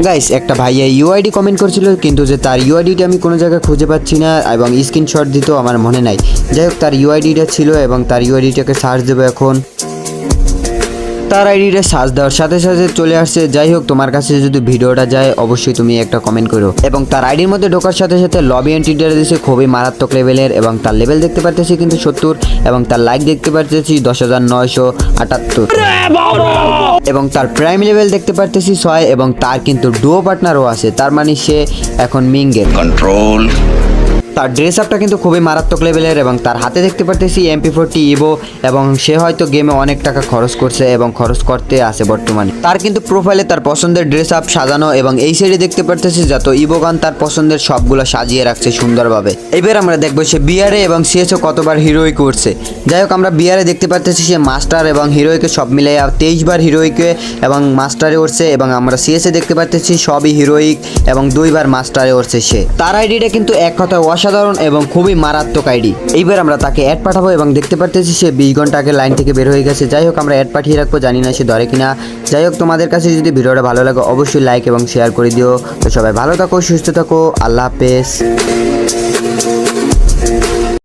Guys একটা ভাইয়া UID comment করছিল, কিন্তু যে তার ইউআইডিটা আমি কোনো জায়গায় খুঁজে পাচ্ছি না এবং স্ক্রিনশট দিতেও আমার মনে নাই। যাই হোক, তার ইউআইডিটা ছিল এবং তার ইউআইডিটাকে সার্চ দেবো এখন। তার আইডিটা সার্চ দেওয়ার সাথে সাথে চলে আসছে। যাই হোক, তোমার কাছে যদি ভিডিওটা যায় অবশ্যই তুমি একটা কমেন্ট করো। এবং তার আইডির মধ্যে ঢোকার সাথে সাথে লবি এন্ট্রিটা দিয়েছে খুবই মারাত্মক লেভেলের, এবং তার লেভেল দেখতে পারতেছি কিন্তু 70, এবং তার লাইক দেখতে পারতেছি 10,978, এবং তার প্রাইম লেভেল দেখতে পারতেছি 6, এবং তার কিন্তু ডুও পার্টনারও আছে, তার মানে সে এখন মিঙ্গেল কন্ট্রোল। তার ড্রেস আপটা কিন্তু খুবই মারাত্মক লেভেলের, এবং তার হাতে দেখতে পারতেছি MP40 ইভো, এবং সে হয়তো গেমে অনেক টাকা খরচ করছে এবং খরচ করতে আছে বর্তমানে। তার কিন্তু প্রোফাইলে তার পছন্দের ড্রেস আপ সাজানো, এবং এই সাইডে দেখতে পারতেছি যত ইভোগান তার পছন্দের সবগুলো সাজিয়ে রাখছে সুন্দরভাবে। এবার আমরা দেখবো সে বিআরে এবং সিএসও কতবার হিরোইক উঠছে। যাই হোক, আমরা বিআরে দেখতে পারতেছি সে মাস্টার এবং হিরোইকে সব মিলে 23 বার হিরোইকে এবং মাস্টারে উঠছে, এবং আমরা সিএসএ দেখতে পারতেছি সবই হিরোইক এবং 2 বার মাস্টারে উঠছে সে। তার আইডিটা কিন্তু এক কথায় অসাধারণ এবং খুবই মারাত্মক আইডি। এইবার আমরা তাকে অ্যাড পাঠাবো এবং দেখতে পারতেছি সে 20 ঘন্টা আগে লাইন থেকে বের হয়ে গেছে। যাই হোক, আমরা অ্যাড পাঠিয়ে রাখবো, জানি না সে ধরে কিনা। যাই হোক, তোমাদের কাছে যদি ভিডিওটা ভালো লাগে অবশ্যই লাইক এবং শেয়ার করে দিও। তো সবাই ভালো থাকো, সুস্থ থাকো, আল্লাহ হাফেজ।